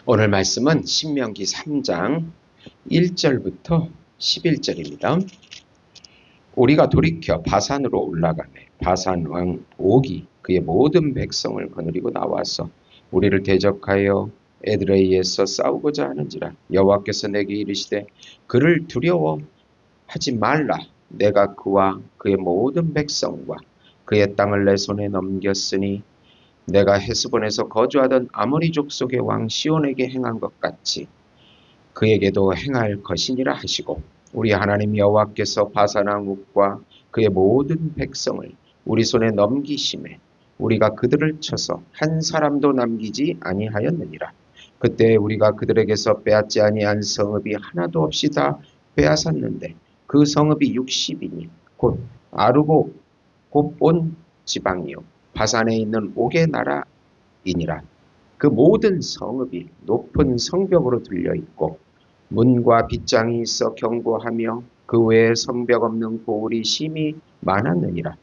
오늘 말씀은 신명기 3장 1절부터 11절입니다. 우리가 돌이켜 바산으로 올라가매 바산 왕 옥이 그의 모든 백성을 거느리고 나와서 우리를 대적하여 에드레이에서 싸우고자 하는지라. 여호와께서 내게 이르시되 그를 두려워하지 말라. 내가 그와 그의 모든 백성과 그의 땅을 내 손에 넘겼으니 내가 헤스본에서 거주하던 아모리 족속의 왕 시온에게 행한 것 같이 그에게도 행할 것이니라 하시고, 우리 하나님 여호와께서 바산 왕 옥과 그의 모든 백성을 우리 손에 넘기심에 우리가 그들을 쳐서 한 사람도 남기지 아니하였느니라. 그때 우리가 그들에게서 빼앗지 아니한 성읍이 하나도 없이 다 빼앗았는데 그 성읍이 60이니 곧 아르고 곧 온 지방이요 바산에 있는 옥의 나라이니라. 그 모든 성읍이 높은 성벽으로 들려 있고 문과 빗장이 있어 견고하며 그 외에 성벽 없는 고을이 심히 많았느니라.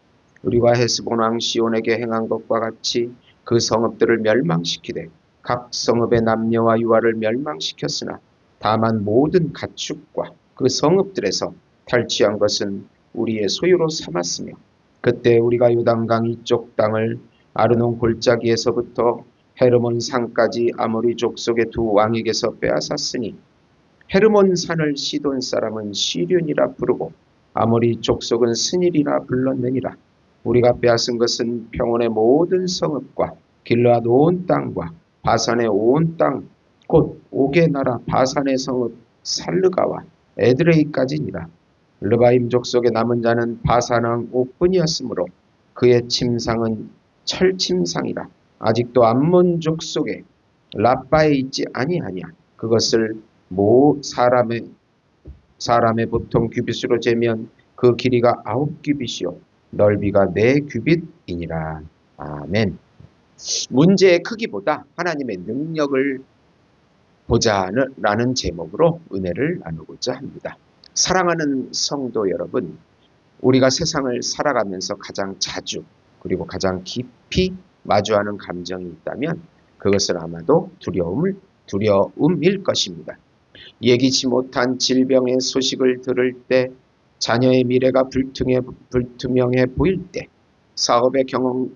우리가 헤스본 왕 시온에게 행한 것과 같이 그 성읍들을 멸망시키되 각 성읍의 남녀와 유아를 멸망시켰으나 다만 모든 가축과 그 성읍들에서 탈취한 것은 우리의 소유로 삼았으며, 그때 우리가 요단강 이쪽 땅을 아르논 골짜기에서부터 헤르몬 산까지 아모리 족속의 두 왕에게서 빼앗았으니 헤르몬 산을 시돈 사람은 시륜이라 부르고 아모리 족속은 스닐이라 불렀느니라. 우리가 빼앗은 것은 평원의 모든 성읍과 길르앗 온 땅과 바산의 온 땅 곧 옥의 나라 바산의 성읍 살르가와 에드레이까지니라. 르바임 족속의 남은 자는 바산 왕 옥뿐이었으므로 그의 침상은 철침상이라. 아직도 암몬 족속의 라빠에 있지 아니하냐. 그것을 모 사람의 보통 규빗으로 재면 그 길이가 9규빗이요 넓이가 4규빗이니라. 아멘. 문제의 크기보다 하나님의 능력을 보자라는 제목으로 은혜를 나누고자 합니다. 사랑하는 성도 여러분, 우리가 세상을 살아가면서 가장 자주 그리고 가장 깊이 마주하는 감정이 있다면 그것은 아마도 두려움일 것입니다. 예기치 못한 질병의 소식을 들을 때, 자녀의 미래가 불투명해 보일 때, 사업의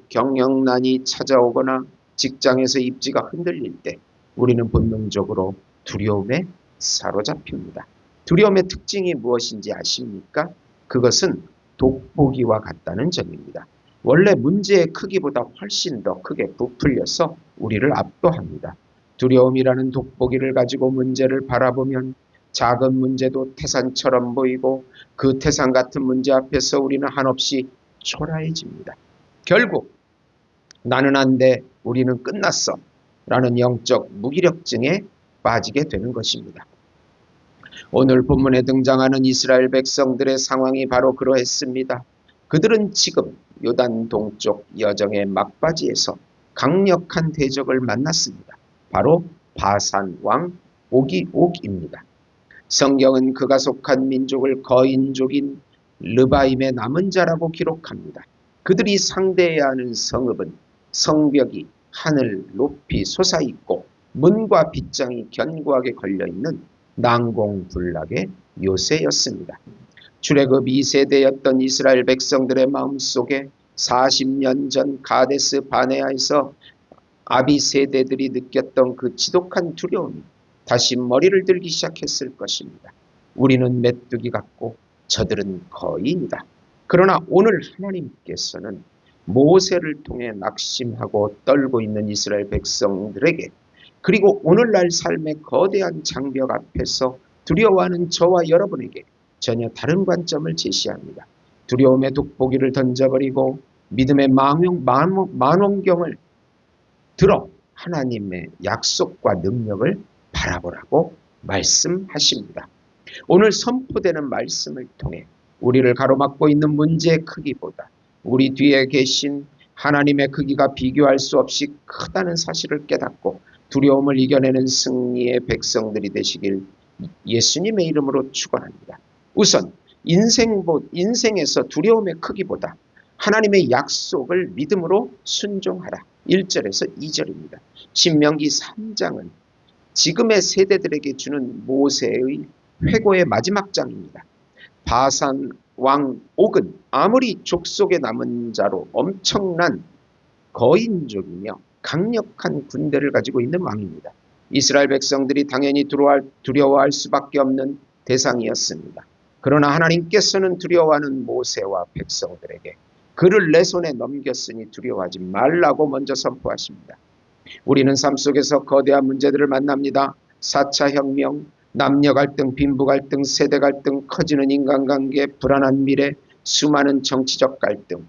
경영난이 찾아오거나 직장에서 입지가 흔들릴 때 우리는 본능적으로 두려움에 사로잡힙니다. 두려움의 특징이 무엇인지 아십니까? 그것은 돋보기와 같다는 점입니다. 원래 문제의 크기보다 훨씬 더 크게 부풀려서 우리를 압도합니다. 두려움이라는 돋보기를 가지고 문제를 바라보면 작은 문제도 태산처럼 보이고 그 태산 같은 문제 앞에서 우리는 한없이 초라해집니다. 결국 나는 안 돼, 우리는 끝났어 라는 영적 무기력증에 빠지게 되는 것입니다. 오늘 본문에 등장하는 이스라엘 백성들의 상황이 바로 그러했습니다. 그들은 지금 요단 동쪽 여정의 막바지에서 강력한 대적을 만났습니다. 바로 바산 왕 옥입니다. 성경은 그가 속한 민족을 거인족인 르바임의 남은 자라고 기록합니다. 그들이 상대해야 하는 성읍은 성벽이 하늘 높이 솟아있고 문과 빗장이 견고하게 걸려있는 난공불락의 요새였습니다. 출애굽 2세대였던 이스라엘 백성들의 마음속에 40년 전 가데스 바네아에서 아비 세대들이 느꼈던 그 지독한 두려움이 다시 머리를 들기 시작했을 것입니다. 우리는 메뚜기 같고 저들은 거인이다. 그러나 오늘 하나님께서는 모세를 통해 낙심하고 떨고 있는 이스라엘 백성들에게, 그리고 오늘날 삶의 거대한 장벽 앞에서 두려워하는 저와 여러분에게 전혀 다른 관점을 제시합니다. 두려움의 돋보기를 던져버리고 믿음의 망원경을 들어 하나님의 약속과 능력을 바라보라고 말씀하십니다. 오늘 선포되는 말씀을 통해 우리를 가로막고 있는 문제의 크기보다 우리 뒤에 계신 하나님의 크기가 비교할 수 없이 크다는 사실을 깨닫고 두려움을 이겨내는 승리의 백성들이 되시길 예수님의 이름으로 축원합니다. 우선 인생에서 두려움의 크기보다 하나님의 약속을 믿음으로 순종하라. 1절에서 2절입니다. 신명기 3장은 지금의 세대들에게 주는 모세의 회고의 마지막 장입니다. 바산 왕 옥은 아무리 족속에 남은 자로 엄청난 거인족이며 강력한 군대를 가지고 있는 왕입니다. 이스라엘 백성들이 당연히 두려워할 수밖에 없는 대상이었습니다. 그러나 하나님께서는 두려워하는 모세와 백성들에게 그를 내 손에 넘겼으니 두려워하지 말라고 먼저 선포하십니다. 우리는 삶 속에서 거대한 문제들을 만납니다. 4차 혁명, 남녀 갈등, 빈부 갈등, 세대 갈등, 커지는 인간관계, 불안한 미래, 수많은 정치적 갈등.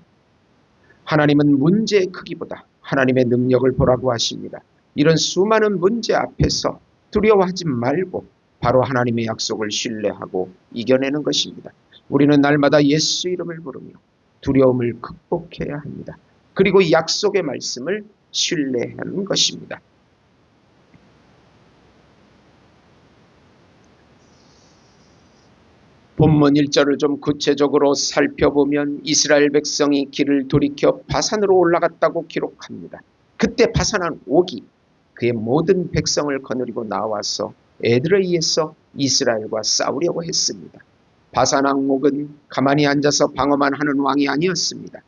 하나님은 문제의 크기보다 하나님의 능력을 보라고 하십니다. 이런 수많은 문제 앞에서 두려워하지 말고 바로 하나님의 약속을 신뢰하고 이겨내는 것입니다. 우리는 날마다 예수 이름을 부르며 두려움을 극복해야 합니다. 그리고 약속의 말씀을 신뢰하는 것입니다. 본문 1절을 좀 구체적으로 살펴보면 이스라엘 백성이 길을 돌이켜 바산으로 올라갔다고 기록합니다. 그때 바산한 옥이 그의 모든 백성을 거느리고 나와서 에드레이에서 이스라엘과 싸우려고 했습니다. 바산왕 옥은 가만히 앉아서 방어만 하는 왕이 아니었습니다.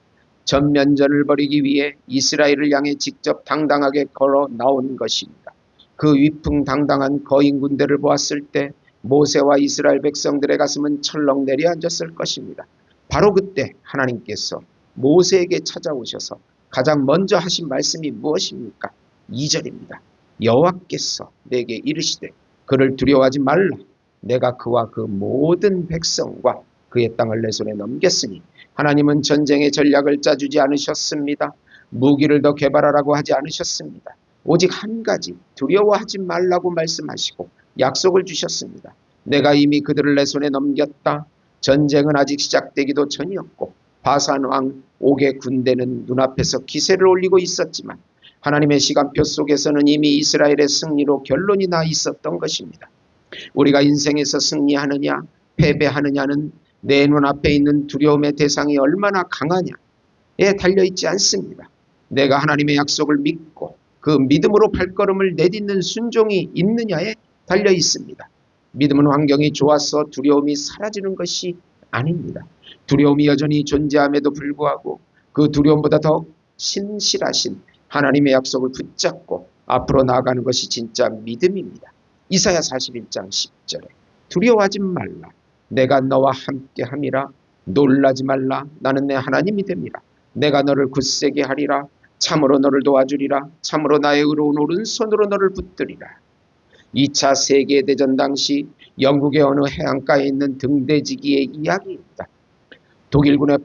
전면전을 벌이기 위해 이스라엘을 향해 직접 당당하게 걸어 나온 것입니다. 그 위풍당당한 거인 군대를 보았을 때 모세와 이스라엘 백성들의 가슴은 철렁 내려앉았을 것입니다. 바로 그때 하나님께서 모세에게 찾아오셔서 가장 먼저 하신 말씀이 무엇입니까? 2절입니다. 여호와께서 내게 이르시되 그를 두려워하지 말라. 내가 그와 그 모든 백성과 그의 땅을 내 손에 넘겼으니 하나님은 전쟁의 전략을 짜주지 않으셨습니다. 무기를 더 개발하라고 하지 않으셨습니다. 오직 한 가지 두려워하지 말라고 말씀하시고 약속을 주셨습니다. 내가 이미 그들을 내 손에 넘겼다. 전쟁은 아직 시작되기도 전이었고 바산 왕 옥의 군대는 눈앞에서 기세를 올리고 있었지만 하나님의 시간표 속에서는 이미 이스라엘의 승리로 결론이 나 있었던 것입니다. 우리가 인생에서 승리하느냐 패배하느냐는 내 눈앞에 있는 두려움의 대상이 얼마나 강하냐에 달려있지 않습니다. 내가 하나님의 약속을 믿고 그 믿음으로 발걸음을 내딛는 순종이 있느냐에 달려있습니다. 믿음은 환경이 좋아서 두려움이 사라지는 것이 아닙니다. 두려움이 여전히 존재함에도 불구하고 그 두려움보다 더 신실하신 하나님의 약속을 붙잡고 앞으로 나아가는 것이 진짜 믿음입니다. 이사야 41장 10절에 두려워하지 말라. 내가 너와 함께 함이라. 놀라지 말라. 나는 내 하나님이 됨이라. 내가 너를 굳세게 하리라. 참으로 너를 도와주리라. 참으로 나의 의로운 오른손으로 너를 붙들리라. 2차 세계대전 당시 영국의 어느 해안가에 있는 등대지기의 이야기입니다. 독일군의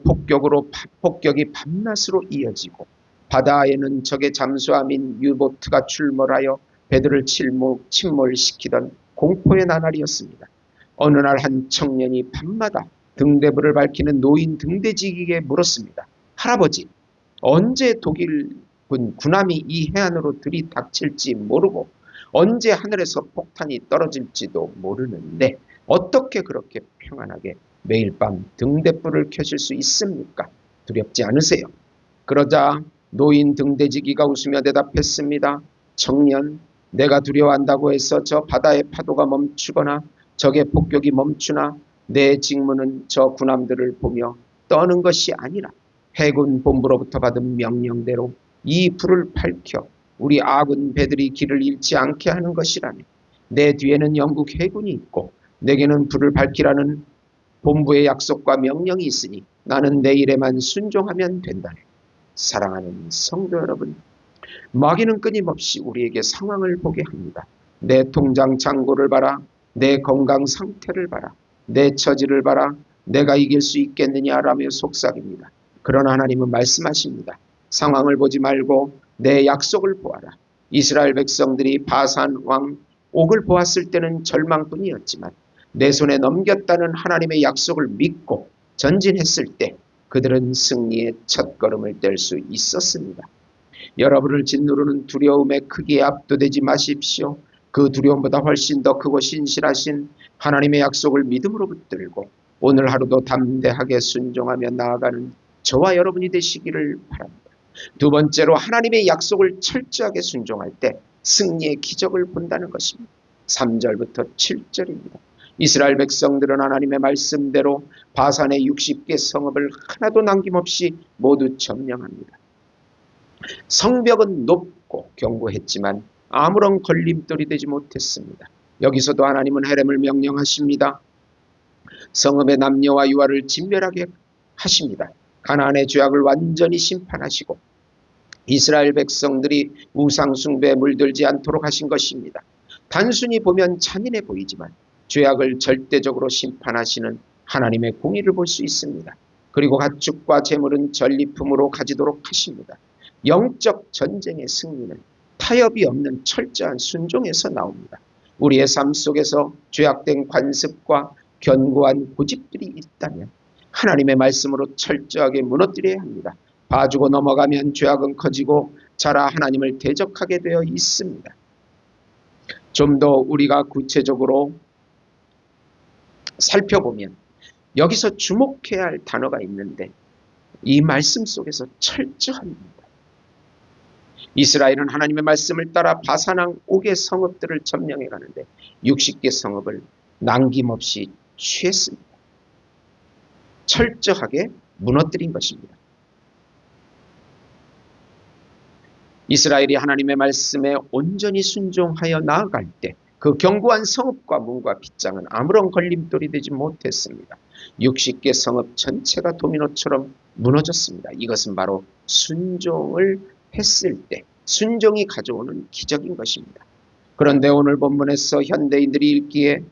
폭격이 밤낮으로 이어지고 바다에는 적의 잠수함인 유보트가 출몰하여 배들을 침몰시키던 공포의 나날이었습니다. 어느 날 한 청년이 밤마다 등대불을 밝히는 노인 등대지기에게 물었습니다. 할아버지, 언제 독일군 군함이 이 해안으로 들이닥칠지 모르고 언제 하늘에서 폭탄이 떨어질지도 모르는데 어떻게 그렇게 평안하게 매일 밤 등대불을 켜실 수 있습니까? 두렵지 않으세요? 그러자 노인 등대지기가 웃으며 대답했습니다. 청년, 내가 두려워한다고 해서 저 바다의 파도가 멈추거나 적의 폭격이 멈추나 내 직무는 저 군함들을 보며 떠는 것이 아니라 해군 본부로부터 받은 명령대로 이 불을 밝혀 우리 아군 배들이 길을 잃지 않게 하는 것이라며 내 뒤에는 영국 해군이 있고 내게는 불을 밝히라는 본부의 약속과 명령이 있으니 나는 내 일에만 순종하면 된다네. 사랑하는 성도 여러분, 마귀는 끊임없이 우리에게 상황을 보게 합니다. 내 통장 잔고를 봐라. 내 건강 상태를 봐라. 내 처지를 봐라. 내가 이길 수 있겠느냐라며 속삭입니다. 그러나 하나님은 말씀하십니다. 상황을 보지 말고 내 약속을 보아라. 이스라엘 백성들이 바산 왕 옥을 보았을 때는 절망뿐이었지만 내 손에 넘겼다는 하나님의 약속을 믿고 전진했을 때 그들은 승리의 첫걸음을 뗄 수 있었습니다. 여러분을 짓누르는 두려움의 크기에 압도되지 마십시오. 그 두려움보다 훨씬 더 크고 신실하신 하나님의 약속을 믿음으로 붙들고 오늘 하루도 담대하게 순종하며 나아가는 저와 여러분이 되시기를 바랍니다. 두 번째로 하나님의 약속을 철저하게 순종할 때 승리의 기적을 본다는 것입니다. 3절부터 7절입니다. 이스라엘 백성들은 하나님의 말씀대로 바산의 60개 성읍을 하나도 남김없이 모두 점령합니다. 성벽은 높고 견고했지만 아무런 걸림돌이 되지 못했습니다. 여기서도 하나님은 헤렘을 명령하십니다. 성읍의 남녀와 유아를 진멸하게 하십니다. 가나안의 죄악을 완전히 심판하시고 이스라엘 백성들이 우상 숭배에 물들지 않도록 하신 것입니다. 단순히 보면 잔인해 보이지만 죄악을 절대적으로 심판하시는 하나님의 공의를 볼 수 있습니다. 그리고 가축과 재물은 전리품으로 가지도록 하십니다. 영적 전쟁의 승리는 타협이 없는 철저한 순종에서 나옵니다. 우리의 삶 속에서 죄악된 관습과 견고한 고집들이 있다면 하나님의 말씀으로 철저하게 무너뜨려야 합니다. 봐주고 넘어가면 죄악은 커지고 자라 하나님을 대적하게 되어 있습니다. 좀 더 우리가 구체적으로 살펴보면 여기서 주목해야 할 단어가 있는데 이 말씀 속에서 철저합니다. 이스라엘은 하나님의 말씀을 따라 바산왕 옥의 성읍들을 점령해 가는데 60개 성읍을 남김없이 취했습니다. 철저하게 무너뜨린 것입니다. 이스라엘이 하나님의 말씀에 온전히 순종하여 나아갈 때 그 견고한 성읍과 문과 빗장은 아무런 걸림돌이 되지 못했습니다. 60개 성읍 전체가 도미노처럼 무너졌습니다. 이것은 바로 순종을 했을 때 순종이 가져오는 기적인 것입니다. 그런데 오늘 본문에서 현대인들이 읽기에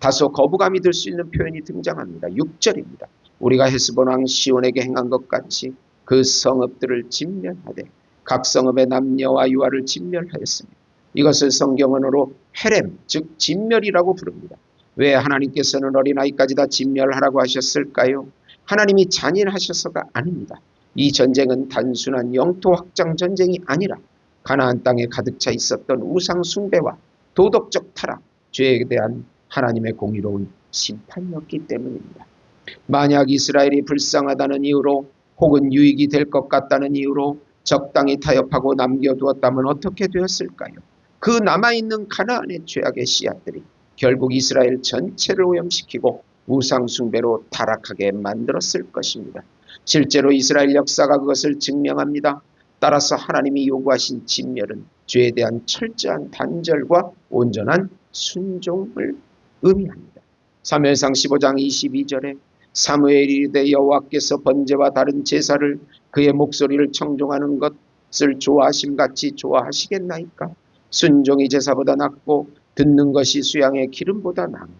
다소 거부감이 들 수 있는 표현이 등장합니다. 6절입니다. 우리가 헤스본 왕 시온에게 행한 것 같이 그 성읍들을 진멸하되 각 성읍의 남녀와 유아를 진멸하였습니다. 이것을 성경언어로 헤렘, 즉 진멸이라고 부릅니다. 왜 하나님께서는 어린아이까지 다 진멸하라고 하셨을까요? 하나님이 잔인하셔서가 아닙니다. 이 전쟁은 단순한 영토 확장 전쟁이 아니라 가나안 땅에 가득 차 있었던 우상 숭배와 도덕적 타락, 죄에 대한 하나님의 공의로운 심판이었기 때문입니다. 만약 이스라엘이 불쌍하다는 이유로 혹은 유익이 될 것 같다는 이유로 적당히 타협하고 남겨두었다면 어떻게 되었을까요? 그 남아있는 가나안의 죄악의 씨앗들이 결국 이스라엘 전체를 오염시키고 우상 숭배로 타락하게 만들었을 것입니다. 실제로 이스라엘 역사가 그것을 증명합니다. 따라서 하나님이 요구하신 진멸은 죄에 대한 철저한 단절과 온전한 순종을 의미합니다. 사무엘상 15장 22절에 사무엘이 이르되 여호와께서 번제와 다른 제사를 그의 목소리를 청종하는 것을 좋아하심같이 좋아하시겠나이까? 순종이 제사보다 낫고 듣는 것이 수양의 기름보다 나으니.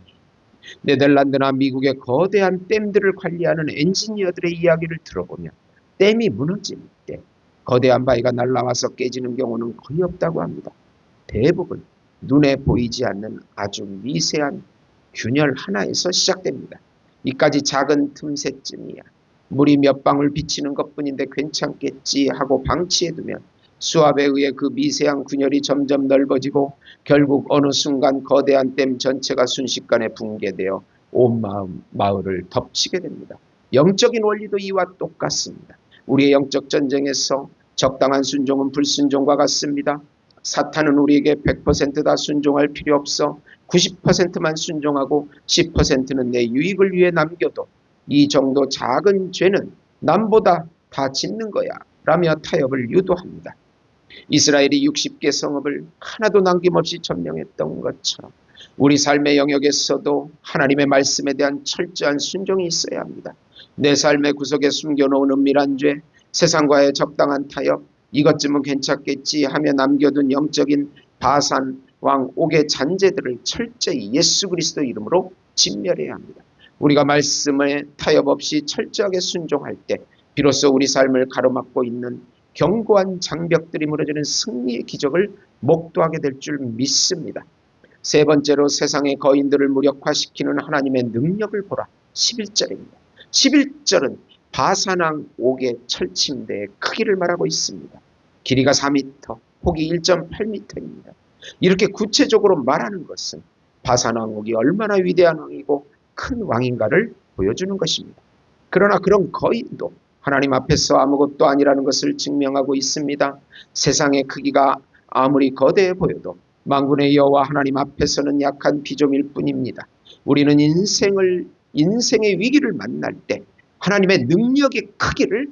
네덜란드나 미국의 거대한 댐들을 관리하는 엔지니어들의 이야기를 들어보면 댐이 무너질 때 거대한 바위가 날아와서 깨지는 경우는 거의 없다고 합니다. 대부분 눈에 보이지 않는 아주 미세한 균열 하나에서 시작됩니다. 이까지 작은 틈새쯤이야 물이 몇 방울 비치는 것뿐인데 괜찮겠지 하고 방치해두면 수압에 의해 그 미세한 균열이 점점 넓어지고 결국 어느 순간 거대한 댐 전체가 순식간에 붕괴되어 온 마을을 덮치게 됩니다. 영적인 원리도 이와 똑같습니다. 우리의 영적 전쟁에서 적당한 순종은 불순종과 같습니다. 사탄은 우리에게 100% 다 순종할 필요 없어 90%만 순종하고 10%는 내 유익을 위해 남겨도 이 정도 작은 죄는 남보다 다 짓는 거야 라며 타협을 유도합니다. 이스라엘이 60개 성읍을 하나도 남김없이 점령했던 것처럼 우리 삶의 영역에서도 하나님의 말씀에 대한 철저한 순종이 있어야 합니다. 내 삶의 구석에 숨겨놓은 은밀한 죄, 세상과의 적당한 타협, 이것쯤은 괜찮겠지 하며 남겨둔 영적인 바산 왕 옥의 잔재들을 철저히 예수 그리스도 이름으로 진멸해야 합니다. 우리가 말씀에 타협 없이 철저하게 순종할 때 비로소 우리 삶을 가로막고 있는 견고한 장벽들이 무너지는 승리의 기적을 목도하게 될 줄 믿습니다. 세 번째로 세상의 거인들을 무력화시키는 하나님의 능력을 보라. 11절입니다. 11절은 바산왕 옥의 철침대의 크기를 말하고 있습니다. 길이가 4m, 폭이 1.8m입니다. 이렇게 구체적으로 말하는 것은 바산왕 옥이 얼마나 위대한 왕이고 큰 왕인가를 보여주는 것입니다. 그러나 그런 거인도 하나님 앞에서 아무것도 아니라는 것을 증명하고 있습니다. 세상의 크기가 아무리 거대해 보여도 만군의 여호와 하나님 앞에서는 약한 피조물 뿐입니다. 우리는 인생의 위기를 만날 때 하나님의 능력의 크기를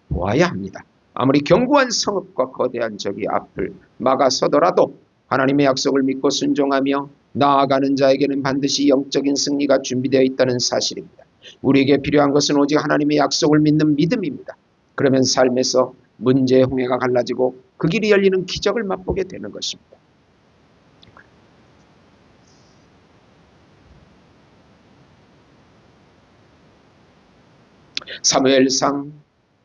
보아야 합니다. 아무리 견고한 성읍과 거대한 적이 앞을 막아서더라도 하나님의 약속을 믿고 순종하며 나아가는 자에게는 반드시 영적인 승리가 준비되어 있다는 사실입니다. 우리에게 필요한 것은 오직 하나님의 약속을 믿는 믿음입니다. 그러면 삶에서 문제의 홍해가 갈라지고 그 길이 열리는 기적을 맛보게 되는 것입니다. 사무엘상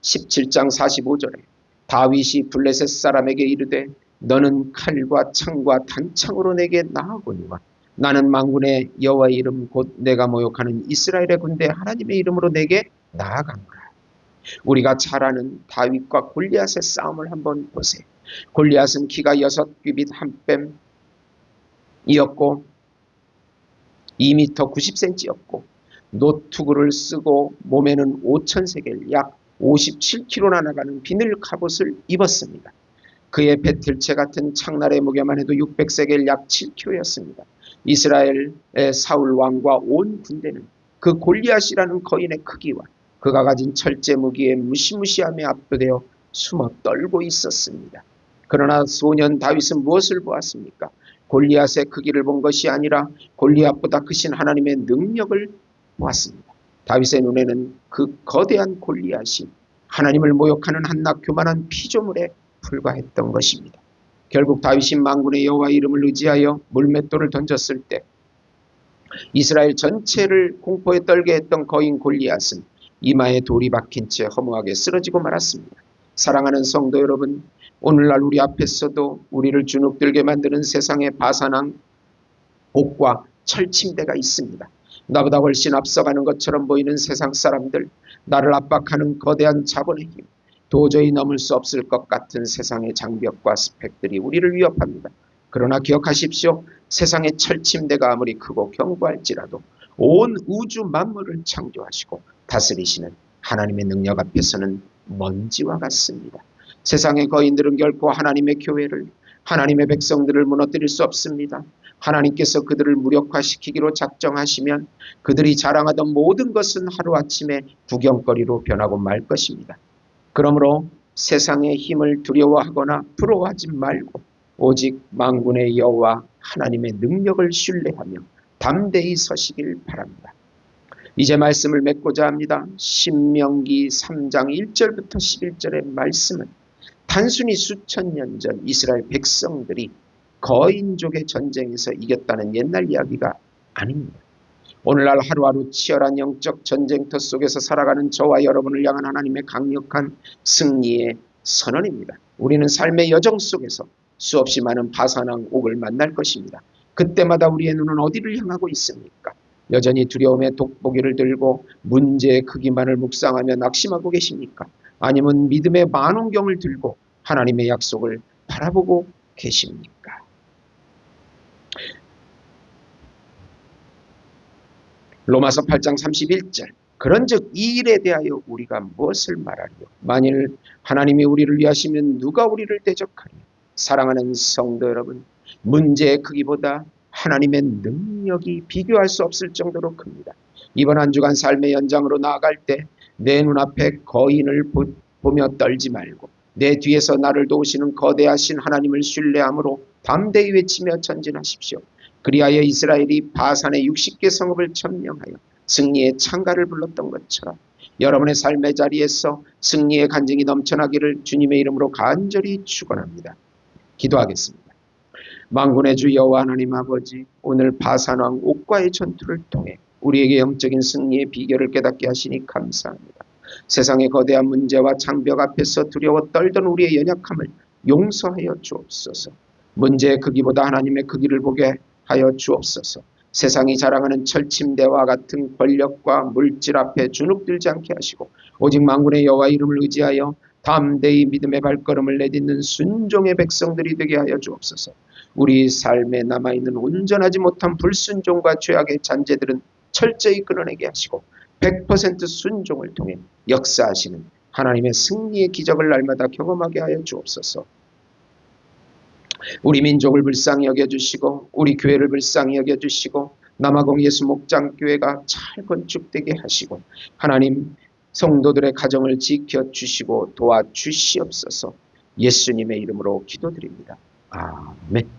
17장 45절에 다윗이 블레셋 사람에게 이르되 너는 칼과 창과 단창으로 내게 나아오니와 나는 만군의 여호와의 이름 곧 내가 모욕하는 이스라엘의 군대 하나님의 이름으로 내게 나아간다. 우리가 잘 아는 다윗과 골리앗의 싸움을 한번 보세요. 골리앗은 키가 6규빗 한 뺨이었고 2m 90cm였고 노투구를 쓰고 몸에는 5,000세겔 약 57kg나 나가는 비늘 갑옷을 입었습니다. 그의 배틀체 같은 창날의 무게만 해도 600세겔 약 7kg였습니다. 이스라엘의 사울 왕과 온 군대는 그 골리앗이라는 거인의 크기와 그가 가진 철제 무기에 무시무시함에 압도되어 숨어 떨고 있었습니다. 그러나 소년 다윗은 무엇을 보았습니까? 골리앗의 크기를 본 것이 아니라 골리앗보다 크신 하나님의 능력을 보았습니다. 다윗의 눈에는 그 거대한 골리앗이 하나님을 모욕하는 한낱 교만한 피조물에 불과했던 것입니다. 결국 다윗이 만군의 여호와의 이름을 의지하여 물맷돌을 던졌을 때 이스라엘 전체를 공포에 떨게 했던 거인 골리앗은 이마에 돌이 박힌 채 허무하게 쓰러지고 말았습니다. 사랑하는 성도 여러분, 오늘날 우리 앞에서도 우리를 주눅들게 만드는 세상의 바산왕 옥과 철침대가 있습니다. 나보다 훨씬 앞서가는 것처럼 보이는 세상 사람들, 나를 압박하는 거대한 자본의 힘, 도저히 넘을 수 없을 것 같은 세상의 장벽과 스펙들이 우리를 위협합니다. 그러나 기억하십시오. 세상의 철침대가 아무리 크고 견고할지라도 온 우주 만물을 창조하시고 다스리시는 하나님의 능력 앞에서는 먼지와 같습니다. 세상의 거인들은 결코 하나님의 교회를, 하나님의 백성들을 무너뜨릴 수 없습니다. 하나님께서 그들을 무력화시키기로 작정하시면 그들이 자랑하던 모든 것은 하루아침에 구경거리로 변하고 말 것입니다. 그러므로 세상의 힘을 두려워하거나 부러워하지 말고 오직 만군의 여호와 하나님의 능력을 신뢰하며 담대히 서시길 바랍니다. 이제 말씀을 맺고자 합니다. 신명기 3장 1절부터 11절의 말씀은 단순히 수천 년 전 이스라엘 백성들이 거인족의 전쟁에서 이겼다는 옛날 이야기가 아닙니다. 오늘날 하루하루 치열한 영적 전쟁터 속에서 살아가는 저와 여러분을 향한 하나님의 강력한 승리의 선언입니다. 우리는 삶의 여정 속에서 수없이 많은 바산왕 옥을 만날 것입니다. 그때마다 우리의 눈은 어디를 향하고 있습니까? 여전히 두려움의 돋보기를 들고 문제의 크기만을 묵상하며 낙심하고 계십니까? 아니면 믿음의 만원경을 들고 하나님의 약속을 바라보고 계십니까? 로마서 8장 31절 그런즉 이 일에 대하여 우리가 무엇을 말하리요? 만일 하나님이 우리를 위하시면 누가 우리를 대적하리요? 사랑하는 성도 여러분, 문제의 크기보다 하나님의 능력이 비교할 수 없을 정도로 큽니다. 이번 한 주간 삶의 연장으로 나아갈 때 내 눈앞에 거인을 보며 떨지 말고 내 뒤에서 나를 도우시는 거대하신 하나님을 신뢰함으로 담대히 외치며 전진하십시오. 그리하여 이스라엘이 바산의 60개 성읍을 점령하여 승리의 창가를 불렀던 것처럼 여러분의 삶의 자리에서 승리의 간증이 넘쳐나기를 주님의 이름으로 간절히 축원합니다. 기도하겠습니다. 만군의 주 여호와 하나님 아버지, 오늘 바산왕 옥과의 전투를 통해 우리에게 영적인 승리의 비결을 깨닫게 하시니 감사합니다. 세상의 거대한 문제와 장벽 앞에서 두려워 떨던 우리의 연약함을 용서하여 주옵소서. 문제의 크기보다 하나님의 크기를 보게 하여 주옵소서. 세상이 자랑하는 철침대와 같은 권력과 물질 앞에 주눅들지 않게 하시고 오직 만군의 여호와 이름을 의지하여 담대히 믿음의 발걸음을 내딛는 순종의 백성들이 되게 하여 주옵소서. 우리 삶에 남아있는 온전하지 못한 불순종과 죄악의 잔재들은 철저히 끊어내게 하시고 100% 순종을 통해 역사하시는 하나님의 승리의 기적을 날마다 경험하게 하여 주옵소서. 우리 민족을 불쌍히 여겨주시고 우리 교회를 불쌍히 여겨주시고 남아공 예수 목장교회가 잘 건축되게 하시고 하나님 성도들의 가정을 지켜주시고 도와주시옵소서. 예수님의 이름으로 기도드립니다. 아멘.